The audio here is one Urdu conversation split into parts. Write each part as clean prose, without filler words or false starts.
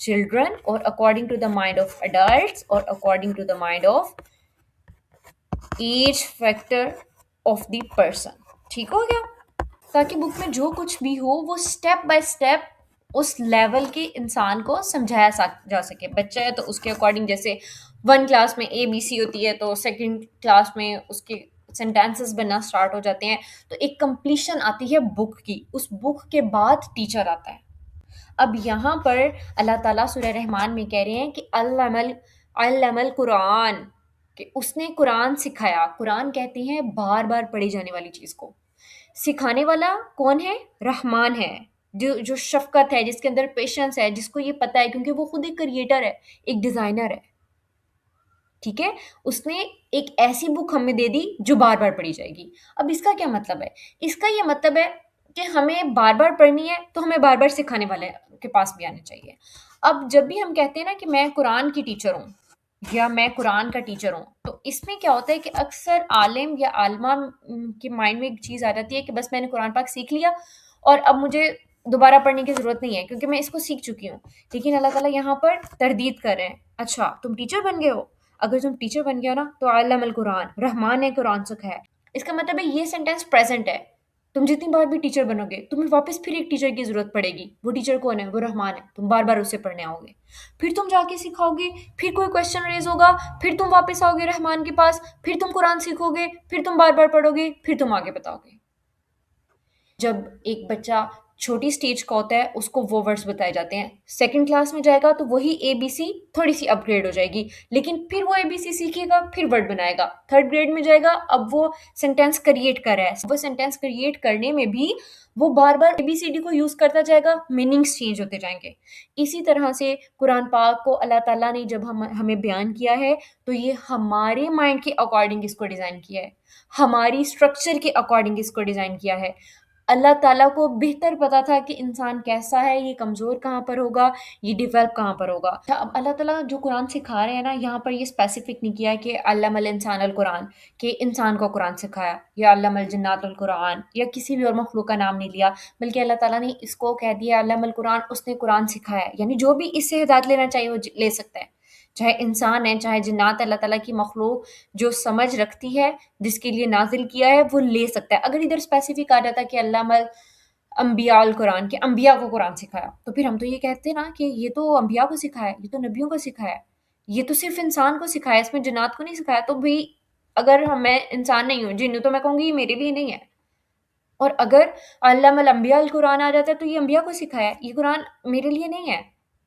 children or according to the mind of adults or according to the mind of each factor of the person. ٹھیک ہو گیا؟ تاکہ بک میں جو کچھ بھی ہو وہ اسٹیپ بائی اسٹیپ اس لیول کے انسان کو سمجھایا جا سکے. بچہ ہے تو اس کے اکارڈنگ، جیسے 1 کلاس میں اے بی سی ہوتی ہے تو 2nd کلاس میں اس کے سینٹینسز بننا اسٹارٹ ہو جاتے ہیں. تو ایک کمپلیشن آتی ہے بک کی، اس بک کے بعد ٹیچر آتا ہے. اب یہاں پر اللہ تعالیٰ سورہ رحمان میں کہہ رہے ہیں کہ علم القرآن، کہ اس نے قرآن سکھایا. قرآن کہتے ہیں بار بار پڑھی جانے والی چیز کو. سکھانے والا کون ہے؟ رحمان ہے، جو شفقت ہے، جس کے اندر پیشنس ہے، جس کو یہ پتہ ہے، کیونکہ وہ خود ایک کریٹر ہے، ایک ڈیزائنر ہے. ٹھیک ہے، اس نے ایک ایسی بک ہمیں دے دی جو بار بار پڑھی جائے گی. اب اس کا کیا مطلب ہے؟ اس کا یہ مطلب ہے کہ ہمیں بار بار پڑھنی ہے تو ہمیں بار بار سکھانے والے کے پاس بھی آنا چاہیے. اب جب بھی ہم کہتے ہیں نا کہ میں قرآن کی ٹیچر ہوں یا میں قرآن کا ٹیچر ہوں، تو اس میں کیا ہوتا ہے کہ اکثر عالم یا عالمہ کے مائنڈ میں ایک چیز آ جاتی ہے کہ بس میں نے قرآن پاک سیکھ لیا اور اب مجھے دوبارہ پڑھنے کی ضرورت نہیں ہے کیونکہ میں اس کو سیکھ چکی ہوں. لیکن اللہ تعالیٰ یہاں پر تردید کر رہے ہیں. اچھا تم ٹیچر بن گئے ہو، اگر تم ٹیچر بن گیا نا تو علم القرآن، رحمان نے قرآن سکھایا. اس کا مطلب ہے یہ سینٹینس پریزنٹ ہے. تم جتنی بار بھی ٹیچر بنو گے تمہیں واپس پھر ایک ٹیچر کی ضرورت پڑے گی. وہ ٹیچر کون ہے؟ وہ رحمان ہے. تم بار بار اسے پڑھنے آؤ گے، پھر تم جا کے سکھاؤ گے، پھر کوئی کویشچن ریز ہوگا، پھر تم واپس آؤ گے رحمان کے پاس، پھر تم قرآن سیکھو گے، پھر تم بار بار پڑھو گے، پھر تم آگے بتاؤ گے. جب ایک بچہ چھوٹی سٹیج کا ہوتا ہے اس کو وہ ورڈز بتائے جاتے ہیں. 2nd کلاس میں جائے گا تو وہی اے بی سی تھوڑی سی اپ گریڈ ہو جائے گی، لیکن پھر وہ اے بی سی سیکھے گا، پھر ورڈ بنائے گا. 3rd گریڈ میں جائے گا، اب وہ سینٹینس کریٹ کر رہا ہے. وہ سینٹینس کریٹ کرنے میں بھی وہ بار بار اے بی سی ڈی کو یوز کرتا جائے گا، میننگس چینج ہوتے جائیں گے. اسی طرح سے قرآن پاک کو اللہ تعالیٰ نے جب ہمیں بیان کیا ہے تو یہ ہمارے مائنڈ کے اکارڈنگ اس کو ڈیزائن کیا ہے، ہماری اسٹرکچر کے اکارڈنگ اس کو ڈیزائن کیا ہے. اللہ تعالیٰ کو بہتر پتا تھا کہ انسان کیسا ہے، یہ کمزور کہاں پر ہوگا، یہ ڈیولپ کہاں پر ہوگا. اب اللہ تعالیٰ جو قرآن سکھا رہے ہیں نا، یہاں پر یہ اسپیسیفک نہیں کیا کہ علم الانسان القرآن، کہ انسان کو قرآن سکھایا، یا علم الجنات القرآن، یا کسی بھی اور مخلوق کا نام نہیں لیا، بلکہ اللہ تعالیٰ نے اس کو کہہ دیا علم القرآن، اس نے قرآن سکھایا. یعنی جو بھی اس سے ہدایت لینا چاہیے وہ لے سکتا ہے، چاہے انسان ہے چاہے جنات. اللہ تعالیٰ کی مخلوق جو سمجھ رکھتی ہے، جس کے لیے نازل کیا ہے، وہ لے سکتا ہے. اگر ادھر اسپیسیفک آ جاتا کہ علم انبیاء القرآن، کہ انبیاء کو قرآن سکھایا، تو پھر ہم تو یہ کہتے ہیں نا کہ یہ تو انبیاء کو سکھایا، یہ تو نبیوں کو سکھایا، یہ تو صرف انسان کو سکھایا، اس میں جنات کو نہیں سکھایا. تو بھی اگر میں انسان نہیں ہوں، جن، تو میں کہوں گی یہ میرے لیے نہیں ہے. اور اگر علم الانبیاء القرآن آ جاتا ہے تو یہ انبیاء کو سکھایا، یہ قرآن میرے لیے نہیں ہے،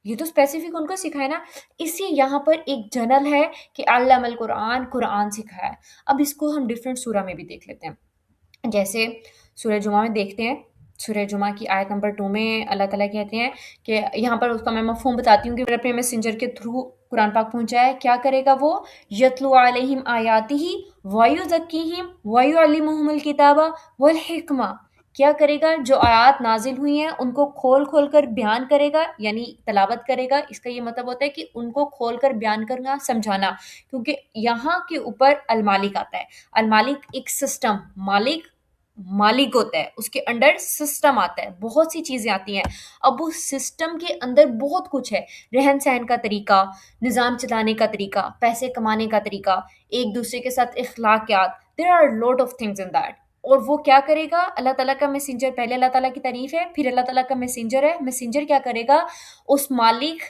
یہ تو اسپیسیفک ان کو سکھایا نا. اسی یہاں پر ایک جنرل ہے کہ علم القرآن، قرآن سکھایا. اب اس کو ہم ڈفرینٹ سورہ میں بھی دیکھ لیتے ہیں. جیسے سورہ جمعہ میں دیکھتے ہیں، سورہ جمعہ کی آیت نمبر 2 میں اللہ تعالیٰ کہتے ہیں کہ یہاں پر اس کا میں مفہوم بتاتی ہوں کہ اپنے میسنجر کے تھرو قرآن پاک پہنچا ہے. کیا کرے گا وہ؟ یتلو علیہم آیاتہ ویزکیہم ویعلمہم الکتاب والحکمہ. کیا کرے گا؟ جو آیات نازل ہوئی ہیں ان کو کھول کھول کر بیان کرے گا، یعنی تلاوت کرے گا. اس کا یہ مطلب ہوتا ہے کہ ان کو کھول کر بیان کرنا، سمجھانا. کیونکہ یہاں کے اوپر المالک آتا ہے. المالک ایک سسٹم، مالک ہوتا ہے، اس کے انڈر سسٹم آتا ہے، بہت سی چیزیں آتی ہیں. اب اس سسٹم کے اندر بہت کچھ ہے، رہن سہن کا طریقہ، نظام چلانے کا طریقہ، پیسے کمانے کا طریقہ، ایک دوسرے کے ساتھ اخلاقیات. There are lot of things in that. اور وہ کیا کرے گا؟ اللہ تعالیٰ کا میسنجر، پہلے اللہ تعالیٰ کی تعریف ہے، پھر اللہ تعالیٰ کا میسنجر ہے. میسنجر کیا کرے گا؟ اس مالک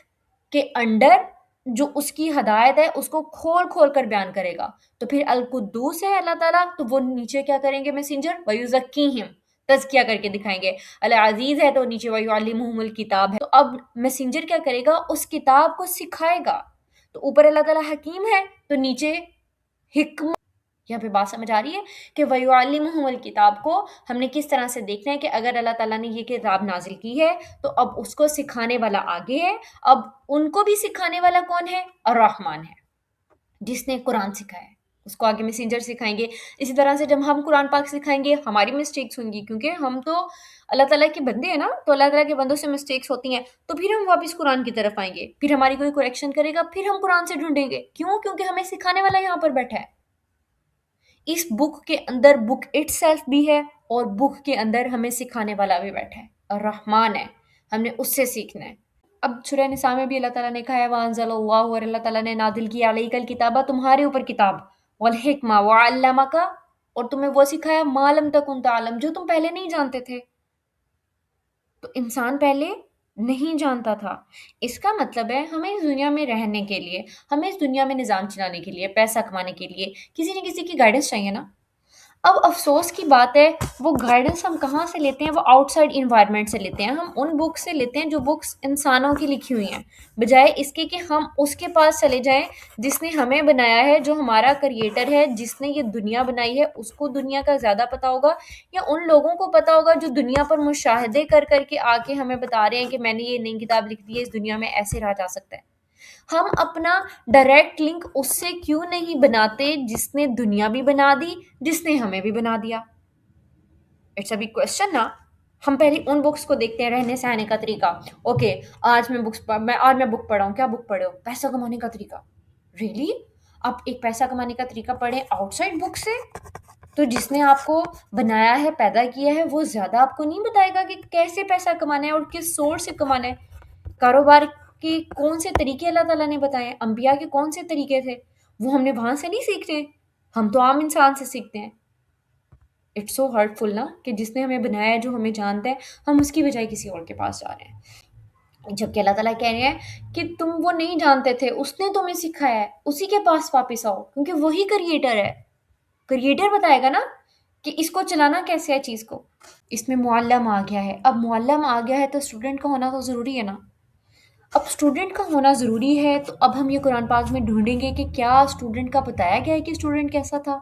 کے انڈر جو اس کی ہدایت ہے اس کو کھول کھول کر بیان کرے گا. تو پھر القدوس ہے اللہ تعالیٰ، تو وہ نیچے کیا کریں گے؟ میسنجر وَيُزَكِّيهِمْ، تزکیہ کر کے دکھائیں گے. العزیز ہے تو نیچے وَيُعَلِّمُهُمُ الْكِتَابَ ہے. تو اب میسنجر کیا کرے گا؟ اس کتاب کو سکھائے گا. تو اوپر اللہ تعالیٰ حکیم ہے تو نیچے حکمت. یہاں پہ بات سمجھ آ رہی ہے کہ وَيُعَلِّمُهُمُ الْكِتَاب کو ہم نے کس طرح سے دیکھنا ہے کہ اگر اللہ تعالیٰ نے یہ کتاب نازل کی ہے تو اب اس کو سکھانے والا آگے ہے. اب ان کو بھی سکھانے والا کون ہے؟ الرحمن ہے، جس نے قرآن سکھایا ہے. اس کو آگے میسنجر سکھائیں گے. اسی طرح سے جب ہم قرآن پاک سکھائیں گے ہماری مسٹیکس ہوں گی، کیونکہ ہم تو اللہ تعالیٰ کے بندے ہیں نا، تو اللہ تعالیٰ کے بندوں سے مسٹیکس ہوتی ہیں. تو پھر ہم واپس قرآن کی طرف آئیں گے، پھر ہماری کوئی کریکشن کرے گا، پھر ہم قرآن سے ڈھونڈیں گے. کیوں؟ کیونکہ ہمیں سکھانے والا یہاں پر بیٹھا ہے. اس بک کے اندر بک اٹ سیلف بھی ہے اور بک کے اندر ہمیں سکھانے والا بھی بیٹھا ہے، الرحمن ہے. ہم نے اس سے سیکھنا ہے. اب سورہ نساء میں بھی اللہ تعالیٰ نے کہا ہے وَأَنزَلَ اللَّهُ، اور اللہ تعالیٰ نے نازل کیا عَلَيْكَ الْكِتَابَ، تمہارے اوپر کتاب، وَالْحِکْمَةَ وَعَلَّمَكَ، اور تمہیں وہ سکھایا مَا لَمْ تَكُنْ تَعْلَمْ، جو تم پہلے نہیں جانتے تھے۔ تو انسان پہلے نہیں جانتا تھا۔ اس کا مطلب ہے ہمیں اس دنیا میں رہنے کے لیے، ہمیں اس دنیا میں نظام چلانے کے لیے، پیسہ کمانے کے لیے کسی نہ کسی کی گائیڈنس چاہیے نا۔ اب افسوس کی بات ہے وہ گائیڈنس ہم کہاں سے لیتے ہیں؟ وہ آؤٹ سائڈ انوائرمنٹ سے لیتے ہیں، ہم ان بک سے لیتے ہیں جو بکس انسانوں کی لکھی ہوئی ہیں، بجائے اس کے کہ ہم اس کے پاس چلے جائیں جس نے ہمیں بنایا ہے، جو ہمارا کریٹر ہے، جس نے یہ دنیا بنائی ہے، اس کو دنیا کا زیادہ پتا ہوگا، یا ان لوگوں کو پتا ہوگا جو دنیا پر مشاہدے کر کر کے آ کے ہمیں بتا رہے ہیں کہ میں نے یہ نئی کتاب لکھ دی ہے، اس دنیا میں ایسے رہا جا سکتا ہے۔ ہم اپنا ڈائریکٹ لنک اس سے کیوں نہیں بناتے جس نے دنیا بھی بنا دی، جس نے ہمیں بھی بنا دیا؟ اٹس اے بگ کوشچن نا۔ ہم پہلے ان بکس کو دیکھتے ہیں، رہنے سہنے کا طریقہ۔ اوکے، آج میں بک پڑھا ہوں، کیا بک پڑھے ہو؟ پیسہ کمانے کا طریقہ۔ ریئلی؟ آپ ایک پیسہ کمانے کا طریقہ پڑھیں آؤٹ سائڈ بک سے؟ تو جس نے آپ کو بنایا ہے، پیدا کیا ہے، وہ زیادہ آپ کو نہیں بتائے گا کہ کیسے پیسہ کمانا ہے اور کس سورس سے کمانا ہے؟ کاروبار کے کون سے طریقے اللہ تعالیٰ نے بتائے ہیں، انبیاء کے کون سے طریقے تھے، وہ ہم نے وہاں سے نہیں سیکھتے، ہم تو عام انسان سے سیکھتے ہیں۔ اٹس سو ہرٹ فل نا کہ جس نے ہمیں بنایا ہے، جو ہمیں جانتا ہے، ہم اس کی بجائے کسی اور کے پاس جا رہے ہیں، جبکہ اللہ تعالیٰ کہہ رہے ہیں کہ تم وہ نہیں جانتے تھے، اس نے تمہیں سکھایا ہے، اسی کے پاس واپس آؤ، کیونکہ وہی کریٹر ہے۔ کریٹر بتائے گا نا کہ اس کو چلانا کیسے ہے چیز کو۔ اس میں معلم آ گیا ہے، اب معلم آ گیا ہے تو اسٹوڈنٹ کا ہونا تو ضروری ہے نا۔ اب اسٹوڈنٹ کا ہونا ضروری ہے تو اب ہم یہ قرآن پاک میں ڈھونڈیں گے کہ کیا اسٹوڈنٹ کا بتایا گیا ہے کہ اسٹوڈنٹ کیسا تھا،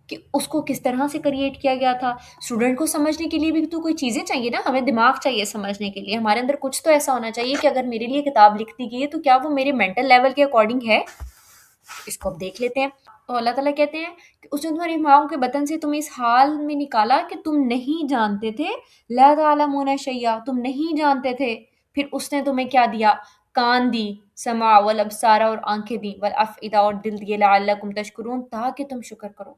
کہ اس کو کس طرح سے کریٹ کیا گیا تھا۔ اسٹوڈنٹ کو سمجھنے کے لیے بھی تو کوئی چیزیں چاہیے نا، ہمیں دماغ چاہیے سمجھنے کے لیے، ہمارے اندر کچھ تو ایسا ہونا چاہیے کہ اگر میرے لیے کتاب لکھ دی گئی ہے تو کیا وہ میرے مینٹل لیول کے اکارڈنگ ہے۔ اس کو اب دیکھ لیتے ہیں۔ تو اللہ تعالیٰ کہتے ہیں کہ اس نے تمہاری ماؤں کے بطن سے تمہیں اس حال میں نکالا کہ تم نہیں جانتے تھے، لا تعلمون شیئا، تم نہیں جانتے تھے، پھر اس نے تمہیں کیا دیا؟ کان دی، سمع والابصار، اور آنکھیں دی، والافئدہ، اور دل دیے، لعلکم تشکرون، تاکہ تم شکر کرو۔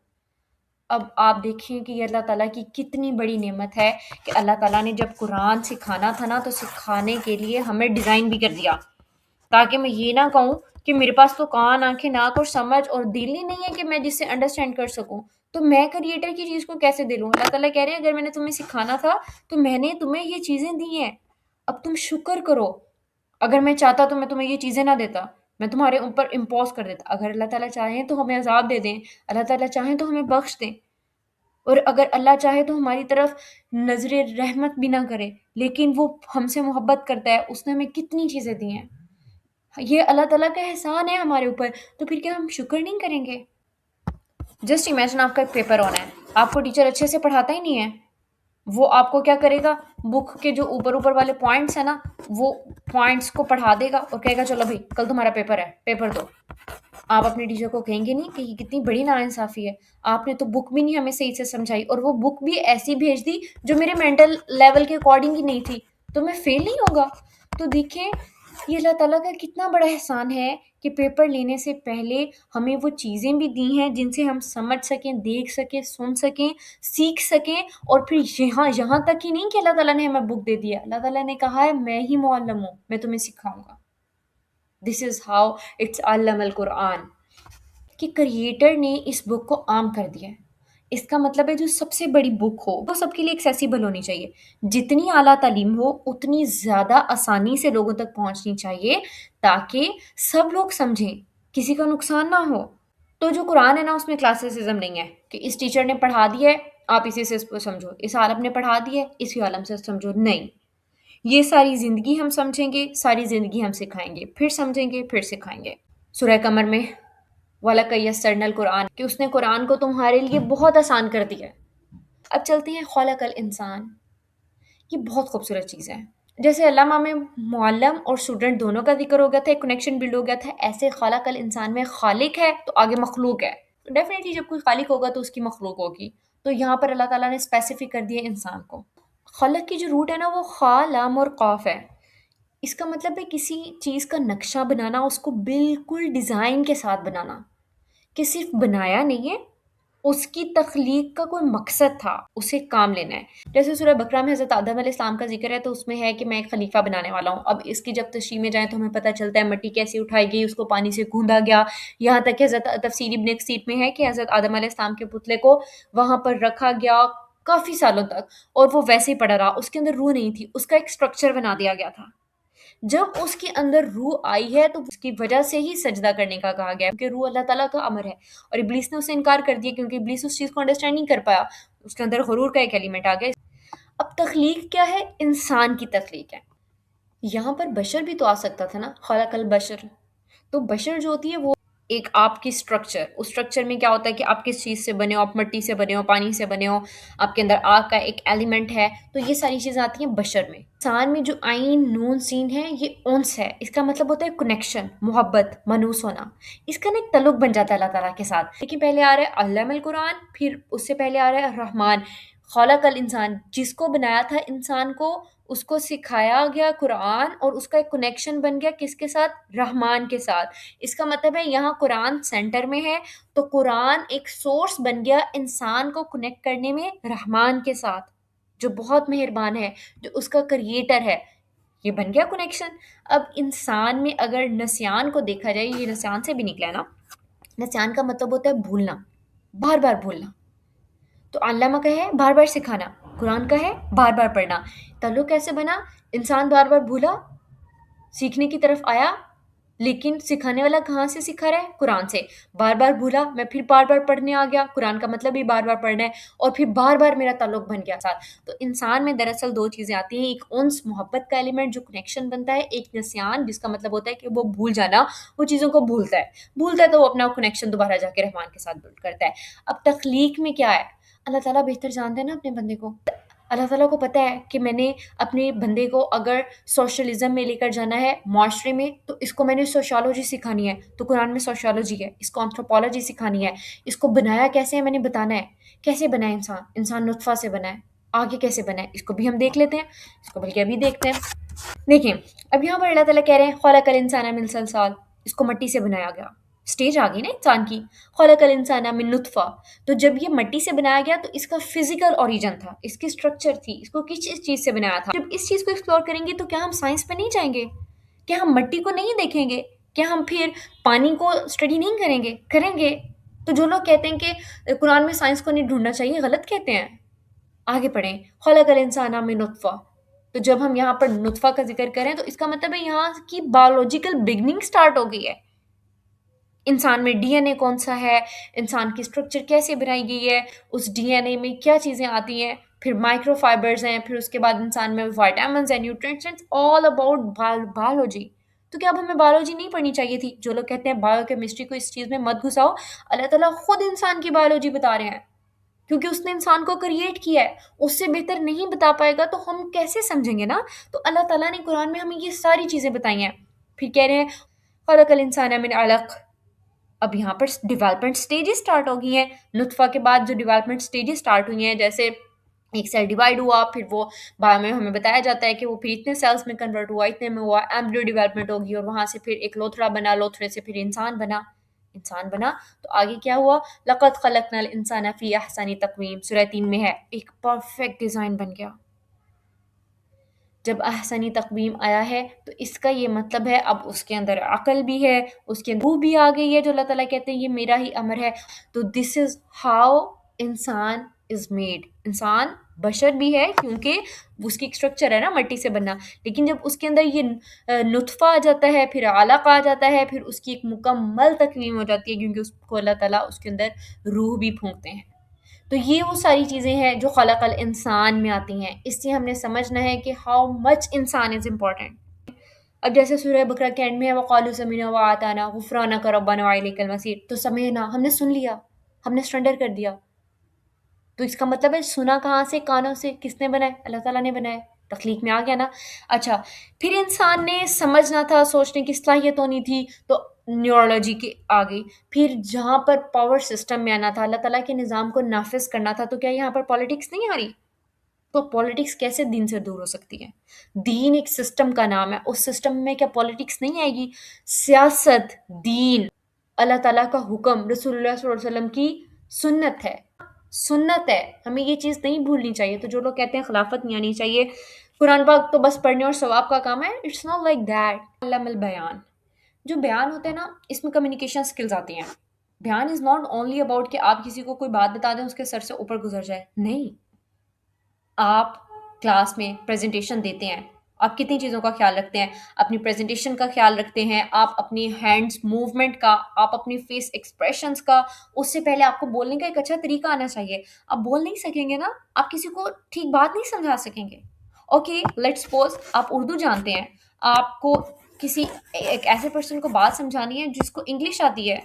اب آپ دیکھیں کہ یہ اللہ تعالیٰ کی کتنی بڑی نعمت ہے کہ اللہ تعالیٰ نے جب قرآن سکھانا تھا نا تو سکھانے کے لیے ہمیں ڈیزائن بھی کر دیا، تاکہ میں یہ نہ کہوں کہ میرے پاس تو کان، آنکھیں، ناک اور سمجھ اور دل ہی نہیں ہے کہ میں جس سے انڈرسٹینڈ کر سکوں، تو میں کریٹر کی چیز کو کیسے دے لوں؟ اللہ تعالیٰ کہہ رہے ہیں اگر میں نے تمہیں سکھانا تھا تو میں نے تمہیں یہ چیزیں دی ہیں، اب تم شکر کرو۔ اگر میں چاہتا تو میں تمہیں یہ چیزیں نہ دیتا، میں تمہارے اوپر امپوز کر دیتا۔ اگر اللہ تعالیٰ چاہیں تو ہمیں عذاب دے دیں، اللہ تعالیٰ چاہیں تو ہمیں بخش دیں، اور اگر اللہ چاہے تو ہماری طرف نظر رحمت بھی نہ کرے، لیکن وہ ہم سے محبت کرتا ہے، اس نے ہمیں کتنی چیزیں دی ہیں، یہ اللہ تعالیٰ کا احسان ہے ہمارے اوپر، تو پھر کیا ہم شکر نہیں کریں گے؟ جسٹ امیجن آپ کا ایک پیپر ہونا ہے، آپ کو ٹیچر اچھے سے پڑھاتا ہی نہیں ہے، وہ آپ کو کیا کرے گا؟ بک کے جو اوپر اوپر والے پوائنٹس ہیں نا، وہ پوائنٹس کو پڑھا دے گا اور کہے گا چلو بھائی کل تمہارا پیپر ہے، پیپر دو۔ آپ اپنے ٹیچر کو کہیں گے نہیں کہ یہ کتنی بڑی ناانصافی ہے، آپ نے تو بک بھی نہیں ہمیں صحیح سے سمجھائی، اور وہ بک بھی ایسی بھیج دی جو میرے مینٹل لیول کے اکارڈنگ ہی نہیں تھی، تو میں فیل نہیں ہوگا۔ تو دیکھیں یہ اللہ تعالیٰ کا کتنا بڑا احسان ہے کہ پیپر لینے سے پہلے ہمیں وہ چیزیں بھی دی ہیں جن سے ہم سمجھ سکیں، دیکھ سکیں، سن سکیں، سیکھ سکیں، اور پھر یہاں تک ہی نہیں کہ اللہ تعالیٰ نے ہمیں بک دے دیا، اللہ تعالیٰ نے کہا ہے میں ہی معلم ہوں، میں تمہیں سکھاؤں گا۔ دس از ہاؤ اٹس علم القرآن، کہ کریٹر نے اس بک کو عام کر دیا ہے۔ اس کا مطلب ہے جو سب سے بڑی بک ہو وہ سب کے لیے ایکسیسیبل ہونی چاہیے، جتنی اعلیٰ تعلیم ہو اتنی زیادہ آسانی سے لوگوں تک پہنچنی چاہیے، تاکہ سب لوگ سمجھیں، کسی کا نقصان نہ ہو۔ تو جو قرآن ہے نا اس میں کلاسسزم نہیں ہے کہ اس ٹیچر نے پڑھا دیا ہے آپ اسی سے اس کو سمجھو، اس عالم نے پڑھا دیا ہے اسی عالم سے سمجھو، نہیں، یہ ساری زندگی ہم سمجھیں گے، ساری زندگی ہم سکھائیں گے، پھر سمجھیں گے، پھر سکھائیں گے۔ سورہ قمر میں وَلَقَدْ يَسَّرْنَا الْقُرْآنَ، کہ اس نے قرآن کو تمہارے لیے بہت آسان کر دیا ہے۔ اب چلتے ہیں خلق الانسان، یہ بہت خوبصورت چیز ہے۔ جیسے علامہ میں معلم اور اسٹوڈنٹ دونوں کا ذکر ہو گیا تھا، ایک کنیکشن بلڈ ہو گیا تھا، ایسے خلق الانسان میں خالق ہے تو آگے مخلوق ہے، تو ڈیفینیٹلی جب کوئی خالق ہوگا تو اس کی مخلوق ہوگی، تو یہاں پر اللہ تعالیٰ نے اسپیسیفک کر دیا انسان کو۔ خلق کی جو روٹ ہے نا وہ خا، لام اور قاف ہے، اس کا مطلب ہے کسی چیز کا نقشہ بنانا، اس کو بالکل ڈیزائن کے ساتھ بنانا، کہ صرف بنایا نہیں ہے اس کی تخلیق کا کوئی مقصد تھا، اسے کام لینا ہے۔ جیسے سورہ بقرہ میں حضرت آدم علیہ السلام کا ذکر ہے تو اس میں ہے کہ میں ایک خلیفہ بنانے والا ہوں۔ اب اس کی جب تشریح میں جائیں تو ہمیں پتہ چلتا ہے مٹی کیسے اٹھائی گئی، اس کو پانی سے گوندا گیا، یہاں تک کہ حضرت تفسیر ابن کثیر میں ہے کہ حضرت آدم علیہ السلام کے پتلے کو وہاں پر رکھا گیا کافی سالوں تک، اور وہ ویسے ہی پڑا رہا، اس کے اندر روح نہیں تھی، اس کا ایک سٹرکچر بنا دیا گیا تھا۔ جب اس کے اندر روح آئی ہے تو اس کی وجہ سے ہی سجدہ کرنے کا کہا گیا ہے، کیونکہ روح اللہ تعالیٰ کا امر ہے، اور ابلیس نے اسے انکار کر دیا کیونکہ ابلیس اس چیز کو انڈرسٹینڈ نہیں کر پایا، اس کے اندر غرور کا ایک ایلیمنٹ آ گیا۔ اب تخلیق کیا ہے؟ انسان کی تخلیق ہے۔ یہاں پر بشر بھی تو آ سکتا تھا نا، خلق البشر، تو بشر جو ہوتی ہے وہ ایک آپ کی سٹرکچر، اس سٹرکچر میں کیا ہوتا ہے کہ آپ کس چیز سے بنے ہو، آپ مٹی سے بنے ہو، پانی سے بنے ہو، آپ کے اندر آگ کا ایک ایلیمنٹ ہے، تو یہ ساری چیزیں آتی ہیں بشر میں۔ انسان میں جو عین نون سین ہے یہ اونس ہے، اس کا مطلب ہوتا ہے کنیکشن، محبت، منوس ہونا، اس کا نا ایک تعلق بن جاتا ہے اللہ تعالیٰ کے ساتھ۔ لیکن پہلے آ رہا ہے علم القرآن، پھر اس سے پہلے آ رہا ہے الرحمن، خلق الانسان، جس کو بنایا تھا انسان کو، اس کو سکھایا گیا قرآن، اور اس کا ایک کنیکشن بن گیا کس کے ساتھ؟ رحمان کے ساتھ۔ اس کا مطلب ہے یہاں قرآن سینٹر میں ہے، تو قرآن ایک سورس بن گیا انسان کو کنیکٹ کرنے میں رحمان کے ساتھ، جو بہت مہربان ہے، جو اس کا کریٹر ہے، یہ بن گیا کنیکشن۔ اب انسان میں اگر نسیان کو دیکھا جائے، یہ نسیان سے بھی نکلا ہے نا، نسیان کا مطلب ہوتا ہے بھولنا، بار بار بھولنا، تو علامہ کا ہے بار بار سکھانا، قرآن کا ہے بار بار پڑھنا۔ تعلق کیسے بنا؟ انسان بار بار بھولا، سیکھنے کی طرف آیا، لیکن سکھانے والا کہاں سے سکھا رہا ہے؟ قرآن سے۔ بار بار بھولا، میں پھر بار بار پڑھنے آ گیا، قرآن کا مطلب بھی بار بار پڑھنا ہے، اور پھر بار بار میرا تعلق بن گیا ساتھ۔ تو انسان میں دراصل دو چیزیں آتی ہیں، ایک انس، محبت کا ایلیمنٹ جو کنیکشن بنتا ہے، ایک نسیان جس کا مطلب ہوتا ہے کہ وہ بھول جانا، وہ چیزوں کو بھولتا ہے تو وہ اپنا کنیکشن دوبارہ جا کے رحمان کے ساتھ بلڈ کرتا ہے۔ اب تخلیق میں کیا ہے؟ اللہ تعالیٰ بہتر جانتے ہیں نا اپنے بندے کو۔ اللہ تعالیٰ کو پتہ ہے کہ میں نے اپنے بندے کو اگر سوشلزم میں لے کر جانا ہے، معاشرے میں، تو اس کو میں نے سوشالوجی سکھانی ہے، تو قرآن میں سوشالوجی ہے، اس کو انتھروپولوجی سکھانی ہے، اس کو بنایا کیسے ہے میں نے بتانا ہے، کیسے بنا ہے انسان نطفہ سے بنا ہے، آگے کیسے بنا ہے اس کو بھی ہم دیکھ لیتے ہیں، اس کو بلکہ ابھی دیکھتے ہیں۔ دیکھیں اب یہاں پر اللہ تعالیٰ کہہ رہے ہیں خلق الانسان من صلصال، اس کو مٹی سے بنایا گیا، اسٹیج آ گئی نا انسان کی، خلق الانسان من نطفہ، تو جب یہ مٹی سے بنایا گیا تو اس کا فزیکل اوریجن تھا، اس کی سٹرکچر تھی، اس کو کس چیز سے بنایا تھا۔ جب اس چیز کو ایکسپلور کریں گے تو کیا ہم سائنس پہ نہیں جائیں گے؟ کیا ہم مٹی کو نہیں دیکھیں گے؟ کیا ہم پھر پانی کو اسٹڈی نہیں کریں گے؟ کریں گے۔ تو جو لوگ کہتے ہیں کہ قرآن میں سائنس کو نہیں ڈھونڈنا چاہیے، غلط کہتے ہیں۔ آگے پڑھیں، خلق الانسان من نطفہ، تو جب ہم یہاں پر نطفہ کا ذکر کریں تو اس کا مطلب ہے یہاں کی بایولوجیکل بگننگ سٹارٹ ہو گئی ہے۔ انسان میں ڈی این اے کون سا ہے، انسان کی سٹرکچر کیسے بنائی گئی ہے، اس ڈی این اے میں کیا چیزیں آتی ہیں، پھر مائکرو فائبرز ہیں، پھر اس کے بعد انسان میں وائٹامنز ہیں، نیوٹرینٹس ہیں، آل اباؤٹ بایولوجی۔ تو کیا اب ہمیں بایولوجی نہیں پڑھنی چاہیے تھی؟ جو لوگ کہتے ہیں بایو کیمسٹری کو اس چیز میں مت گھساؤ، اللہ تعالیٰ خود انسان کی بایولوجی بتا رہے ہیں، کیونکہ اس نے انسان کو کریٹ کیا ہے، اس سے بہتر نہیں بتا پائے گا تو ہم کیسے سمجھیں گے نا۔ تو اللہ تعالیٰ نے قرآن میں ہمیں یہ ساری چیزیں بتائی ہیں۔ پھر کہہ رہے ہیں خلق الانسان من علق، اب یہاں پر ڈیولپمنٹ سٹیجز سٹارٹ ہو گئی ہیں، نطفہ کے بعد جو ڈیولپمنٹ سٹیجز سٹارٹ ہوئی ہیں، جیسے ایک سیل ڈیوائڈ ہوا، پھر وہ بعد میں ہمیں بتایا جاتا ہے کہ وہ پھر اتنے سیلز میں کنورٹ ہوا، اتنے میں ہوا، ایمبریو ڈیولپمنٹ ہوگی، اور وہاں سے پھر ایک لوتھڑا بنا، لوتھڑے سے پھر انسان بنا تو آگے کیا ہوا؟ لقد خلقنا الانسان فی احسن تقویم، سورہ 3 میں ہے، ایک پرفیکٹ ڈیزائن بن گیا۔ جب احسنی تقویم آیا ہے تو اس کا یہ مطلب ہے اب اس کے اندر عقل بھی ہے، اس کے اندر روح بھی آ گئی ہے، جو اللہ تعالیٰ کہتے ہیں یہ میرا ہی امر ہے۔ تو دس از ہاؤ انسان از میڈ، انسان بشر بھی ہے کیونکہ اس کی ایک اسٹرکچر ہے نا مٹی سے بننا، لیکن جب اس کے اندر یہ نطفہ آ جاتا ہے، پھر علق آ جاتا ہے، پھر اس کی ایک مکمل تکوین ہو جاتی ہے، کیونکہ اس کو اللہ تعالیٰ اس کے اندر روح بھی پھونکتے ہیں۔ تو یہ وہ ساری چیزیں ہیں جو خلق الانسان میں آتی ہیں، اس سے ہم نے سمجھنا ہے کہ ہاؤ مچ انسان از امپورٹنٹ۔ اب جیسے سورہ بقرہ کے اینڈ میں ہے وَقَالُوا سَمِعْنَا وَأَطَعْنَا غُفْرَانَكَ رَبَّنَا وَإِلَيْكَ الْمَصِيرُ، تو سمعنا، ہم نے سن لیا، ہم نے سرنڈر کر دیا۔ تو اس کا مطلب ہے سنا کہاں سے؟ کانوں سے۔ کس نے بنایا؟ اللہ تعالیٰ نے بنایا، تخلیق میں آ گیا نا۔ اچھا پھر انسان نے سمجھنا تھا، سوچنے کی صلاحیت ہونی تھی، تو نیورولوجی کی آ گئی۔ پھر جہاں پر پاور سسٹم میں آنا تھا، اللہ تعالیٰ کے نظام کو نافذ کرنا تھا، تو کیا یہاں پر پالیٹکس نہیں آ رہی؟ تو پالیٹکس کیسے دین سے دور ہو سکتی ہے؟ دین ایک سسٹم کا نام ہے، اس سسٹم میں کیا پالیٹکس نہیں آئے گی؟ سیاست، دین، اللہ تعالیٰ کا حکم، رسول اللہ صلی اللہ علیہ وسلم کی سنت ہے، سنت ہے، ہمیں یہ چیز نہیں بھولنی چاہیے۔ تو جو لوگ کہتے ہیں خلافت نہیں آنی چاہیے، قرآن پاک تو بس پڑھنے اور ثواب کا کام ہے، اٹس ناٹ لائک دیٹ۔ علم البیان، جو بیان ہوتا ہے نا، اس میں کمیونیکیشن سکلز آتی ہیں۔ بیان از ناٹ اونلی اباؤٹ کہ آپ کسی کو کوئی بات بتا دیں اس کے سر سے اوپر گزر جائے، نہیں۔ آپ کلاس میں پریزنٹیشن دیتے ہیں، آپ کتنی چیزوں کا خیال رکھتے ہیں؟ اپنی پریزنٹیشن کا خیال رکھتے ہیں، آپ اپنی ہینڈز موومنٹ کا، آپ اپنی فیس ایکسپریشنز کا۔ اس سے پہلے آپ کو بولنے کا ایک اچھا طریقہ آنا چاہیے۔ آپ بول نہیں سکیں گے نا، آپ کسی کو ٹھیک بات نہیں سمجھا سکیں گے۔ اوکے لیٹ سپوز آپ اردو جانتے ہیں، آپ کو کسی ایک ایسے پرسن کو بات سمجھانی ہے جس کو انگلش آتی ہے،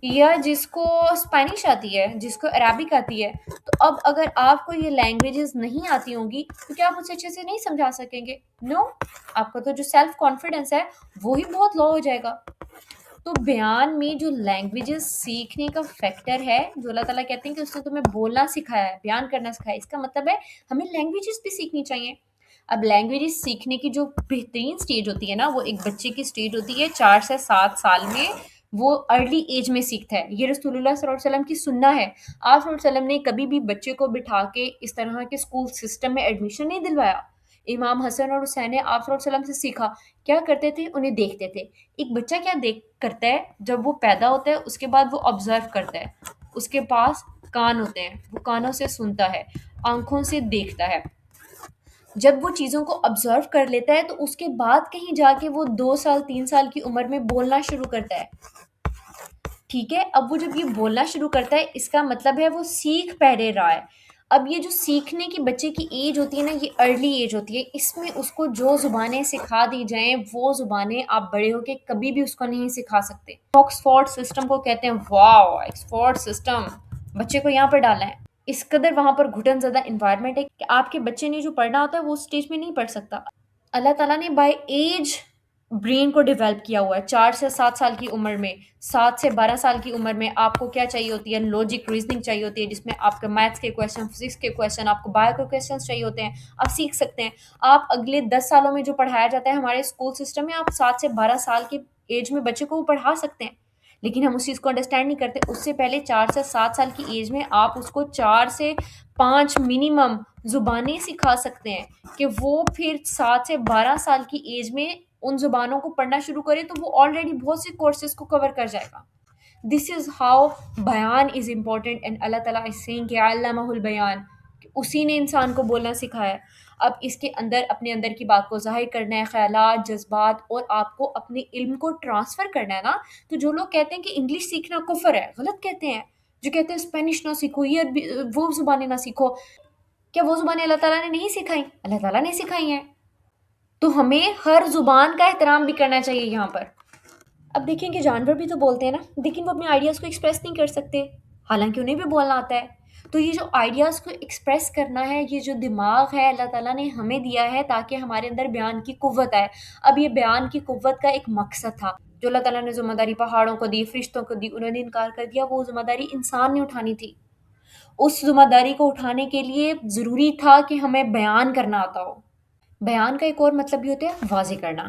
یا جس کو اسپینش آتی ہے، جس کو عربک آتی ہے، تو اب اگر آپ کو یہ لینگویجز نہیں آتی ہوں گی تو کیا آپ اسے اچھے سے نہیں سمجھا سکیں گے؟ نو، آپ کا تو جو سیلف کانفیڈنس ہے وہی بہت لو ہو جائے گا۔ تو بیان میں جو لینگویجز سیکھنے کا فیکٹر ہے، جو اللہ تعالیٰ کہتے ہیں کہ اس نے تمہیں بولنا سکھایا ہے، بیان کرنا سکھایا ہے، اس کا مطلب ہے ہمیں لینگویجز بھی سیکھنی چاہیے۔ اب لینگویجز سیکھنے کی جو بہترین سٹیج ہوتی ہے نا، وہ ایک بچے کی سٹیج ہوتی ہے 4 سے 7 سال میں، وہ ارلی ایج میں سیکھتا ہے۔ یہ رسول اللہ صلی اللہ علیہ وسلم کی سنہ ہے۔ آپ صلی اللہ علیہ وسلم نے کبھی بھی بچے کو بٹھا کے اس طرح کے اسکول سسٹم میں ایڈمیشن نہیں دلوایا۔ امام حسن اور حسین نے آپ صلی اللہ علیہ وسلم سے سیکھا۔ کیا کرتے تھے؟ انہیں دیکھتے تھے۔ ایک بچہ کیا دیکھ کرتا ہے جب وہ پیدا ہوتا ہے، اس کے بعد وہ آبزرو کرتا ہے۔ اس کے پاس کان ہوتے ہیں، وہ کانوں سے سنتا ہے، آنکھوں سے دیکھتا ہے۔ جب وہ چیزوں کو آبزرو کر لیتا ہے تو اس کے بعد کہیں جا کے وہ 2 سال 3 سال کی عمر میں بولنا شروع کرتا ہے۔ ٹھیک ہے، اب وہ جب یہ بولنا شروع کرتا ہے، اس کا مطلب ہے وہ سیکھ پہلے رہا ہے۔ اب یہ جو سیکھنے کی بچے کی ایج ہوتی ہے نا، یہ ارلی ایج ہوتی ہے۔ اس میں اس کو جو زبانیں سکھا دی جائیں، وہ زبانیں آپ بڑے ہو کے کبھی بھی اس کو نہیں سکھا سکتے۔ آکسفورڈ سسٹم کو کہتے ہیں، واو آکسفورڈ سسٹم، بچے کو یہاں پر ڈالنا ہے۔ اس قدر وہاں پر گھٹن زدہ انوائرمنٹ ہے کہ آپ کے بچے نے جو پڑھنا ہوتا ہے وہ اسٹیج میں نہیں پڑھ سکتا۔ اللہ تعالیٰ نے بائی ایج برین کو ڈیولپ کیا ہوا ہے۔ 4 سے 7 سال کی عمر میں، 7 سے 12 سال کی عمر میں آپ کو کیا چاہیے ہوتی ہے؟ لاجک ریزننگ چاہیے ہوتی ہے، جس میں آپ کے میتھس کے کویشچن، فزکس کے کویشچن، آپ کو بایو کے کویشچنس چاہیے ہوتے ہیں۔ آپ سیکھ سکتے ہیں۔ آپ اگلے 10 سالوں میں جو پڑھایا جاتا ہے ہمارے اسکول سسٹم میں، آپ 7 سے 12 سال کی ایج میں بچے کو وہ پڑھا سکتے ہیں، لیکن ہم اس چیز کو انڈرسٹینڈ نہیں کرتے۔ اس سے پہلے 4 سے 7 سال کی ایج میں آپ اس کو 4 سے 5 منیمم زبانیں سکھا سکتے ہیں، کہ وہ پھر 7 سے 12 سال کی ایج میں ان زبانوں کو پڑھنا شروع کرے تو وہ آلریڈی بہت سے کورسز کو کور کر جائے گا۔ دس از ہاؤ بیان از امپورٹنٹ، اینڈ اللہ تعالیٰ از سینگ کہ علمہ البیان، کہ اسی نے انسان کو بولنا سکھایا ہے۔ اب اس کے اندر اپنے اندر کی بات کو ظاہر کرنا ہے، خیالات، جذبات، اور آپ کو اپنے علم کو ٹرانسفر کرنا ہے نا۔ تو جو لوگ کہتے ہیں کہ انگلش سیکھنا کفر ہے، غلط کہتے ہیں۔ جو کہتے ہیں اسپینش نہ سیکھو، یہ وہ زبانیں نہ سیکھو، کیا وہ زبانیں اللہ تعالیٰ نے نہیں سکھائی؟ اللہ تعالیٰ نے سکھائی ہیں۔ تو ہمیں ہر زبان کا احترام بھی کرنا چاہیے یہاں پر۔ اب دیکھیں کہ جانور بھی تو بولتے ہیں نا، لیکن وہ اپنے آئیڈیاز کو ایکسپریس نہیں کر سکتے، حالانکہ انہیں بھی بولنا آتا ہے۔ تو یہ جو آئیڈیاز کو ایکسپریس کرنا ہے، یہ جو دماغ ہے اللہ تعالیٰ نے ہمیں دیا ہے تاکہ ہمارے اندر بیان کی قوت آئے۔ اب یہ بیان کی قوت کا ایک مقصد تھا، جو اللہ تعالیٰ نے ذمہ داری پہاڑوں کو دی، فرشتوں کو دی، انہوں نے انکار کر دیا، وہ ذمہ داری انسان نے اٹھانی تھی۔ اس ذمہ داری کو اٹھانے کے لیے ضروری تھا کہ ہمیں بیان کرنا آتا ہو۔ بیان کا ایک اور مطلب بھی ہوتا ہے واضح کرنا۔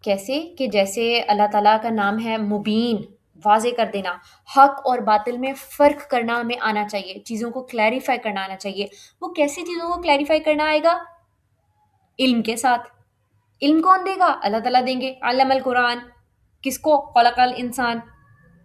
کیسے؟ کہ جیسے اللہ تعالیٰ کا نام ہے مبین، واضح کر دینا۔ حق اور باطل میں فرق کرنا ہمیں آنا چاہیے، چیزوں کو کلیریفائی کرنا آنا چاہیے۔ وہ کیسی چیزوں کو کلیریفائی کرنا آئے گا؟ علم کے ساتھ۔ علم کون دے گا؟ اللہ تعالیٰ دیں گے۔ علم القرآن، کس کو؟ خلق الانسان،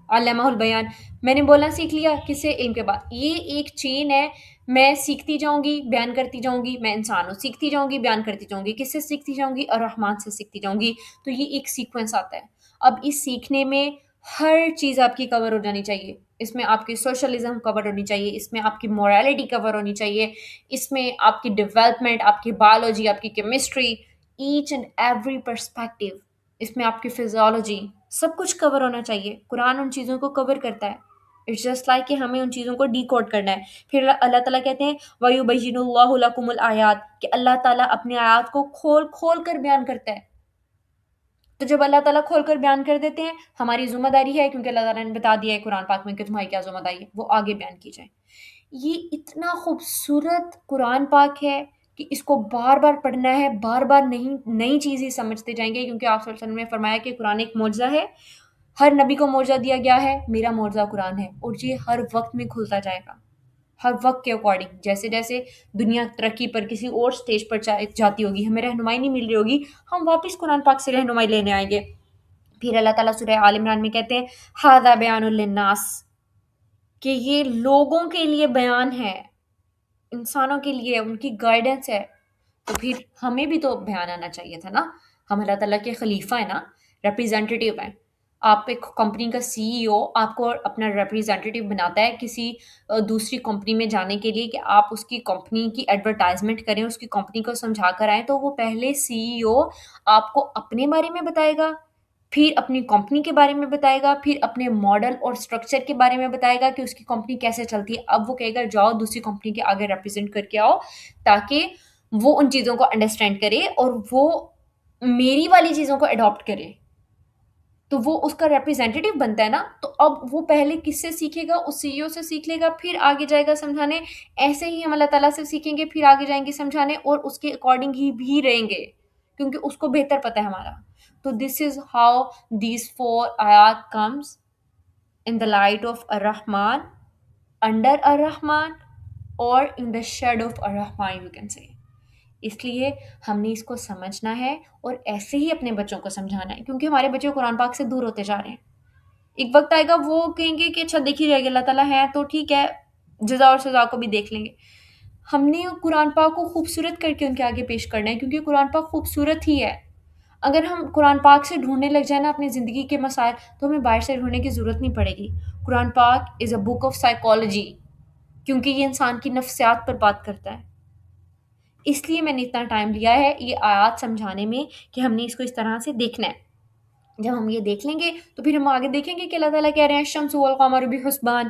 علمہ البیان۔ میں نے بولنا سیکھ لیا، کس سے؟ علم کے بعد۔ یہ ایک چین ہے، میں سیکھتی جاؤں گی، بیان کرتی جاؤں گی، میں انسان ہوں، سیکھتی جاؤں گی، بیان کرتی جاؤں گی۔ کس سے سیکھتی جاؤں گی؟ الرحمن سے سیکھتی جاؤں گی۔ تو یہ ایک سیکوینس آتا ہے۔ اب اس سیکھنے میں ہر چیز آپ کی کور ہو جانی چاہیے۔ اس میں آپ کی سوشلزم کور ہونی چاہیے، اس میں آپ کی مورالٹی کور ہونی چاہیے، اس میں آپ کی ڈیولپمنٹ، آپ کی بایولوجی، آپ کی chemistry, each and every perspective, اس میں آپ کی فزیولوجی، سب کچھ کور ہونا چاہیے۔ قرآن ان چیزوں کو کور کرتا ہے۔ اٹس جسٹ لائک کہ ہمیں ان چیزوں کو ڈی کوڈ کرنا ہے۔ پھر اللہ تعالیٰ کہتے ہیں وَيُبَيِّنُ اللَّهُ لَكُمُ الْآيَاتِ، کہ اللہ تعالیٰ اپنے آیات کو کھول کھول کر بیان کرتا ہے۔ تو جب اللہ تعالیٰ کھول کر بیان کر دیتے ہیں، ہماری ذمہ داری ہے، کیونکہ اللہ تعالیٰ نے بتا دیا ہے قرآن پاک میں کہ تمہاری کیا ذمہ داری ہے، وہ آگے بیان کی جائے۔ یہ اتنا خوبصورت قرآن پاک ہے کہ اس کو بار بار پڑھنا ہے، بار بار نہیں نئی چیز ہی سمجھتے جائیں گے، کیونکہ آپ صلی اللہ علیہ وسلم نے فرمایا کہ قرآن ایک معجزہ ہے۔ ہر نبی کو معجزہ دیا گیا ہے، میرا معجزہ قرآن ہے، اور یہ ہر وقت میں کھلتا جائے گا، ہر وقت کے اکارڈنگ. جیسے جیسے دنیا ترقی پر کسی اور سٹیج پر جاتی ہوگی، ہمیں رہنمائی نہیں مل رہی ہوگی، ہم واپس قرآن پاک سے رہنمائی لینے آئیں گے. پھر اللہ تعالیٰ سورہ آل عمران میں کہتے ہیں ھذا بیان للناس، کہ یہ لوگوں کے لیے بیان ہے، انسانوں کے لیے ان کی گائیڈنس ہے. تو پھر ہمیں بھی تو بیان آنا چاہیے تھا نا، ہم اللہ تعالیٰ کے خلیفہ ہیں نا، ریپریزنٹیٹیو ہیں. آپ ایک کمپنی کا سی ای او آپ کو اپنا ریپریزنٹیٹیو بناتا ہے کسی دوسری کمپنی میں جانے کے لیے کہ آپ اس کی کمپنی کی ایڈورٹائزمنٹ کریں، اس کی کمپنی کو سمجھا کر آئیں، تو وہ پہلے سی ای او آپ کو اپنے بارے میں بتائے گا، پھر اپنی کمپنی کے بارے میں بتائے گا، پھر اپنے ماڈل اور اسٹرکچر کے بارے میں بتائے گا کہ اس کی کمپنی کیسے چلتی ہے. اب وہ کہے گا جاؤ دوسری کمپنی کے آگے ریپرزینٹ کر کے آؤ، تاکہ وہ ان چیزوں کو انڈرسٹینڈ کرے اور وہ میری والی چیزوں کو اڈاپٹ کرے. تو وہ اس کا ریپریزنٹیٹیو بنتا ہے نا. تو اب وہ پہلے کس سے سیکھے گا؟ اس سی ای او سے سیکھ لے گا، پھر آگے جائے گا سمجھانے. ایسے ہی ہم اللہ تعالیٰ سے سیکھیں گے، پھر آگے جائیں گے سمجھانے، اور اس کے اکارڈنگ ہی بھی رہیں گے، کیونکہ اس کو بہتر پتہ ہے ہمارا. تو دس از ہاؤ دیز 4 آیات comes in the light of الرحمن، under الرحمن، اور in the shadow of الرحمن you can say. اس لیے ہم نے اس کو سمجھنا ہے اور ایسے ہی اپنے بچوں کو سمجھانا ہے، کیونکہ ہمارے بچے قرآن پاک سے دور ہوتے جا رہے ہیں. ایک وقت آئے گا وہ کہیں گے کہ اچھا دیکھ ہی رہے گا، اللہ تعالیٰ ہے تو ٹھیک ہے، جزا اور سزا کو بھی دیکھ لیں گے. ہم نے قرآن پاک کو خوبصورت کر کے ان کے آگے پیش کرنا ہے، کیونکہ قرآن پاک خوبصورت ہی ہے. اگر ہم قرآن پاک سے ڈھونڈنے لگ جائیں نا اپنی زندگی کے مسائل، تو ہمیں باہر سے ڈھونڈنے کی ضرورت نہیں پڑے گی. قرآن پاک از اے بک آف سائیکالوجی، کیونکہ یہ انسان کی نفسیات پر بات کرتا ہے. اس لیے میں نے اتنا ٹائم لیا ہے یہ آیات سمجھانے میں کہ ہم نے اس کو اس طرح سے دیکھنا ہے. جب ہم یہ دیکھ لیں گے تو پھر ہم آگے دیکھیں گے کہ اللہ تعالیٰ کہہ رہے ہیں الشمس والقمر بحسبان.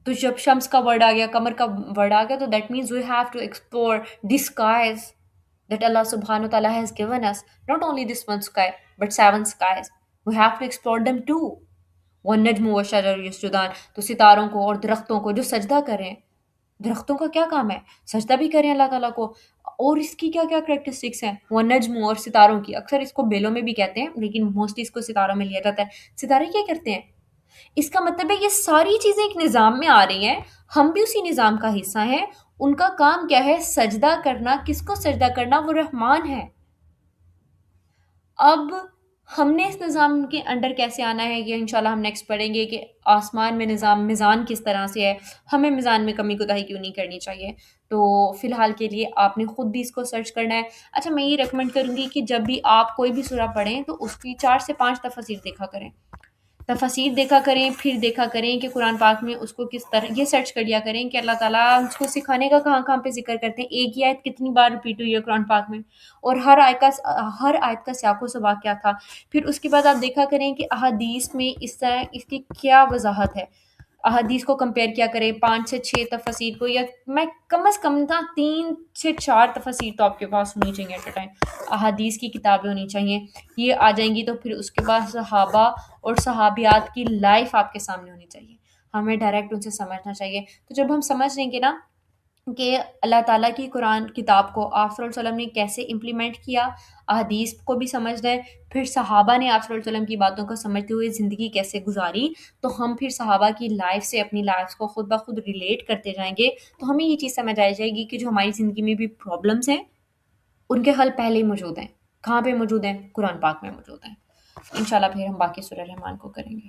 تو جب شمس کا ورڈ آ گیا، قمر کا ورڈ آ گیا، تو that means we have to explore the skies that Allah subhanahu wa ta'ala has given us, not only this one sky but 7 skies. We have to explore them too. وَالنَّجْمُ وَالشَّجَرُ يَسْجُدَانِ، تو ستاروں کو اور درختوں کو جو سجدہ کریں. درختوں کا کیا کام ہے؟ سجدہ بھی کریں اللہ تعالیٰ کو. اور اس کی کیا کیا کریکٹرسٹکس ہیں؟ وَالنَّجْمُ، اور ستاروں کی. اکثر اس کو بیلوں میں بھی کہتے ہیں لیکن موسٹلی اس کو ستاروں میں لیا جاتا ہے. ستارے کیا کرتے ہیں؟ اس کا مطلب ہے یہ ساری چیزیں ایک نظام میں آ رہی ہیں، ہم بھی اسی نظام کا حصہ ہیں. ان کا کام کیا ہے؟ سجدہ کرنا. کس کو سجدہ کرنا؟ وہ رحمان ہے. اب ہم نے اس نظام کے انڈر کیسے آنا ہے یہ انشاءاللہ ہم نیکسٹ پڑھیں گے، کہ آسمان میں نظام میزان کس طرح سے ہے، ہمیں میزان میں کمی کوتاہی کیوں نہیں کرنی چاہیے. تو فی الحال کے لیے آپ نے خود بھی اس کو سرچ کرنا ہے. اچھا، میں یہ ریکمنڈ کروں گی کہ جب بھی آپ کوئی بھی سورہ پڑھیں تو اس کی 4 سے 5 تفاسیر دیکھا کریں. تفاسیر دیکھا کریں، پھر دیکھا کریں کہ قرآن پاک میں اس کو کس طرح، یہ سرچ کر لیا کریں کہ اللہ تعالیٰ اس کو سکھانے کا کہاں کہاں پہ ذکر کرتے ہیں، ایک ہی آیت کتنی بار ریپیٹ ہوئی ہے قرآن پاک میں، اور ہر آیت کا سیاق و سباق کیا تھا. پھر اس کے بعد آپ دیکھا کریں کہ احادیث میں اس طرح اس کی کیا وضاحت ہے. احادیث کو کمپیئر کیا کریں 5 سے 6 تفاسیر کو، یا میں کم از کم نا 3 سے 4 تفاسیر تو آپ کے پاس ہونی چاہیے ایٹ اے ٹائم. احادیث کی کتابیں ہونی چاہیے، یہ آ جائیں گی تو پھر اس کے بعد صحابہ اور صحابیات کی لائف آپ کے سامنے ہونی چاہیے، ہمیں ڈائریکٹ ان سے سمجھنا چاہیے. تو جب ہم سمجھ لیں گے نا کہ اللہ تعالیٰ کی قرآن کتاب کو آپ صلی اللہ علیہ وسلم نے کیسے امپلیمنٹ کیا، احادیث کو بھی سمجھ لیں، پھر صحابہ نے آپ صلی اللہ علیہ وسلم کی باتوں کو سمجھتے ہوئے زندگی کیسے گزاری، تو ہم پھر صحابہ کی لائف سے اپنی لائف کو خود بخود ریلیٹ کرتے جائیں گے. تو ہمیں یہ چیز سمجھ آ جائے گی کہ جو ہماری زندگی میں بھی پرابلمس ہیں ان کے حل پہلے ہی موجود ہیں. کہاں پہ موجود ہیں؟ قرآن پاک میں موجود ہیں. انشاءاللہ پھر ہم باقی سورہ رحمان کو کریں گے.